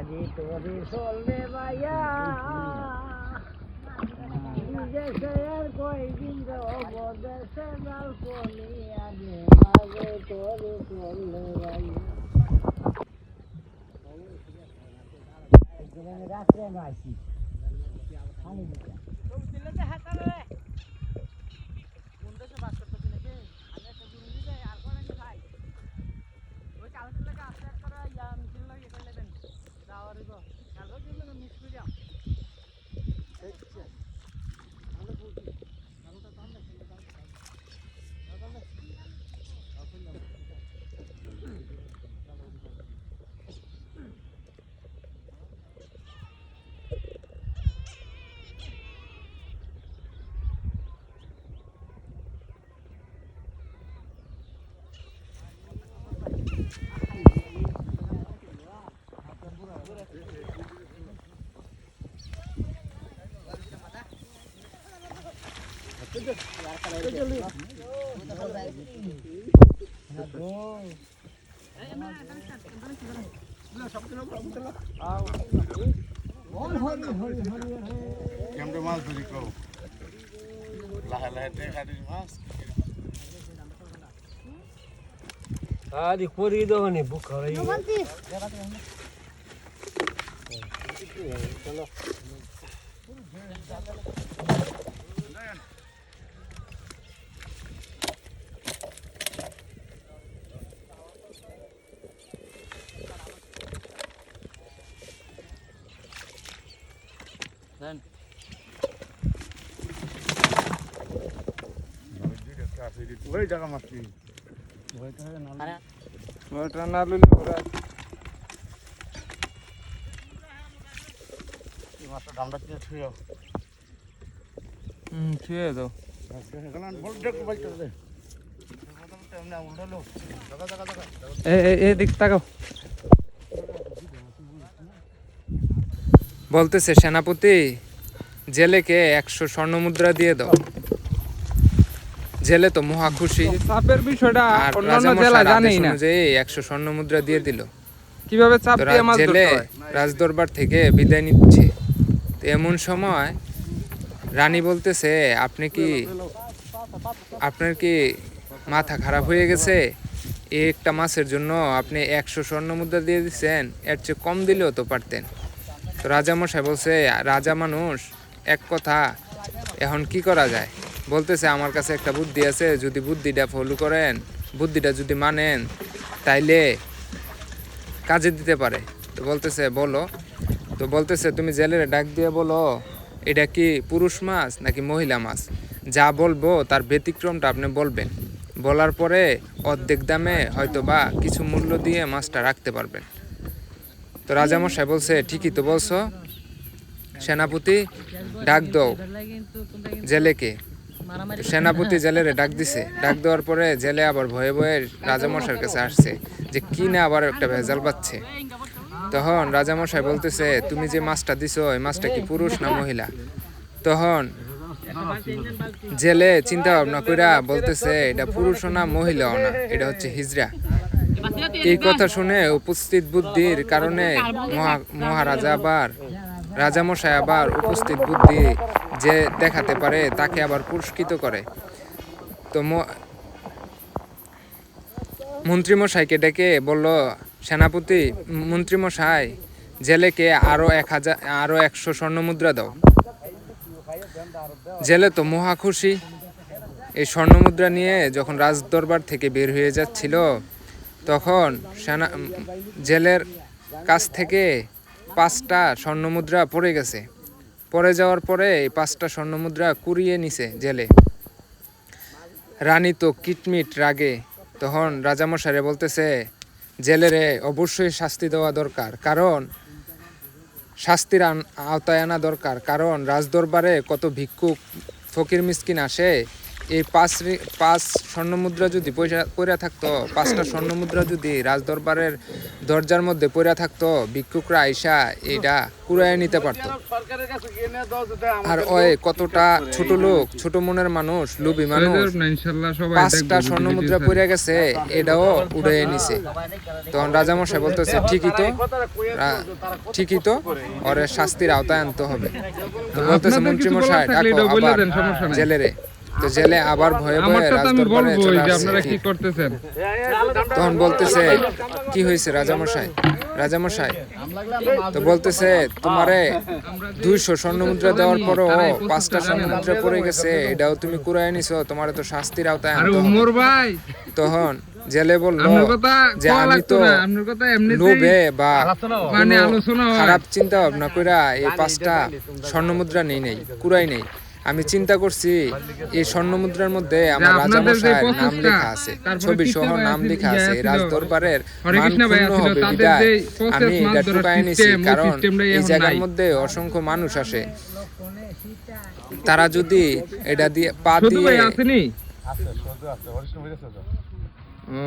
আজি তোরে চলবে ভাইয়া দেশের কয়দিন যাব দেশে লাল পলি আগে মাঝে তোরে চলবে ভাইয়া রাত্রে আমরা আসি পানি দিতে কেমন মাছ ধরি কও লাহে লাহে দেখা দিস মাছ আদি করি দাও নি বুক হই চলো দেন ওই জায়গা মাছটি ওটা না লইলে ওরা মাছটা ডান্ডা দিয়ে ছুঁয়ো ছুঁয়ে দাও এদিক তাকাও বলতেছে সেনাপতি জেলেকে 100 স্বর্ণ মুদ্রা দিয়ে দাও জেলে তো মহা খুশি চাপের বিষয়টা অন্যান্য রাজামশাই জেলা আদেশ জানেই না অনুযায়ী 100 স্বর্ণ মুদ্রা দিয়ে দিল কিভাবে চাপ দিয়ে মাছ জেলে ধরতে হয় রাজদরবার থেকে বিদায় নিচ্ছে তো এমন সময় রানী বলতেছে আপনার কি মাথা খারাপ হয়ে গেছে এই একটা মাছের জন্য আপনি 100 স্বর্ণ মুদ্রা দিয়ে দিচ্ছেন এর চেয়ে কম দিলেও তো পারতেন তো রাজামশাই বলছে রাজা মানুষ এক কথা এখন কি করা যায় বলতেছে আমার কাছে একটা বুদ্ধি আছে যদি বুদ্ধিটা ফলো করেন বুদ্ধিটা যদি মানেন তাইলে কাজে দিতে পারে তো বলতেছে বলো তো বলতেছে তুমি জেলের ডাক দিয়ে বলো এটা কি পুরুষ মাছ নাকি মহিলা মাছ যা বলবো তার ব্যতিক্রমটা আপনি বলবেন বলার পরে অর্ধেক দামে হয়তো বা কিছু মূল্য দিয়ে মাছটা রাখতে পারবেন তো রাজামশাই বলছে ঠিকই তো বলছো সেনাপতি ডাক দাও জেলেকে তো সেনাপতি জেলেরে ডাক দিছে ডাক দেওয়ার পরে জেলে আবার ভয়ে ভয়ে রাজামশাইয়ের কাছে আসছে যে কি না আবার একটা ভেজাল পাচ্ছে তখন রাজামশাই বলতেছে তুমি যে মাছটা দিছো ওই মাছটা কি পুরুষ না মহিলা তখন জেলে চিন্তা ভাবনা কইরা বলতেছে এটা পুরুষও না মহিলাও না এটা হচ্ছে হিজড়া এই কথা শুনে উপস্থিত বুদ্ধির কারণে মহারাজা আবার রাজামশাই আবার উপস্থিত বুদ্ধি যে দেখাতে পারে তাকে আবার পুরস্কৃত করে তো মন্ত্রীমশাইকে ডেকে বলল সেনাপতি মন্ত্রীমশাই জেলেকে আরো 100 স্বর্ণ মুদ্রা দাও জেলে তো মহা খুশি এই স্বর্ণ মুদ্রা নিয়ে যখন রাজদরবার থেকে বের হয়ে যাচ্ছিল তখন জেলের কাছ থেকে 5টা স্বর্ণ মুদ্রা পড়ে গেছে পড়ে যাওয়ার পরে এই 5টা স্বর্ণ মুদ্রা কুড়িয়ে নিছে জেলে রানী তো কিটমিট রাগে তখন রাজামশাই বলতেছে জেলেরে অবশ্যই শাস্তি দেওয়া দরকার কারণ শাস্তির আওতায় আনা দরকার কারণ রাজদরবারে কত ভিক্ষুক ফকির মিসকিন আসে এই পাঁচ স্বর্ণ মুদ্রা যদি পয়রা থাকতো, 5টা স্বর্ণ মুদ্রা যদি রাজদরবারের দরজার মধ্যে পয়রা থাকতো, ভিক্ষুকরা আইসা এটা কুড়ায় নিতে পারতো। সরকারের কাছে গিয়ে নিয়ে দাও যদি আর ওই কতটা ছোট লোক, ছোট মনের মানুষ, লোভী মানুষ, ইনশাআল্লাহ সবাই 5টা স্বর্ণ মুদ্রা পড়ে গেছে, এটাও উড়ে নিছে। তখন রাজামশাই বলতেছে ঠিকই তো ওরে শাস্তির আওতায় আনতে হবে। তো বলতেছে মন্ত্রী মশাই ডাকো আবার জেলেরে। তো জেলে আবার ভয়ে ভয়ে রাজদরবারে চলে আসছে। আপনারা কি করতেছেন? তখন বলতেছে কি হয়েছে রাজামশাই? তো বলতেছে তোমারে 200 স্বর্ণ মুদ্রা দেওয়ার পরও 5টা স্বর্ণ মুদ্রা পড়ে গেছে, এটাও তুমি কুড়ায় নিছো, তোমারে তো শাস্তির আওতায় আরে আনতে হবে। ওমর ভাই, তখন জেলে বলল আপনার কথা যে কোয়া আমি লাগতো তো না, আপনার কথা এমনিতেই লোভে বা মানে কোনো আলোচনা হয়। খারাপ চিন্তা ভাবনা কইরা এই 5টা স্বর্ণ মুদ্রা নেই কুড়াই নেই। আমি চিন্তা করছি এই স্বর্ণ মুদ্রার মধ্যে আমার আপনাদের যে রাজামশাইয়ের নাম প্রচেষ্টা, লেখা আছে, তারপরে ছবি কৃষ্ণ সহ ভাই নাম আছিল, লেখা ইয়া আছে, আছিল, রাজদরবারের হরে মান কৃষ্ণ ভাই ক্ষুণ্ণ আছিল, হবে তাদের বিদায় যে আমি প্রসেস এটা মাছ ধরার ঢুকায় নিছি। সিস্টেম, ওই কারণ সিস্টেমটাই এই এখন জায়গার নাই। মধ্যে অসংখ্য মানুষ আসে, তারা যদি এটা দিয়ে পা শুধু দিয়ে ভাই আসেনি? আছে, সহ্য আছে, হরিষ্ণ হয়ে গেছে তো। ও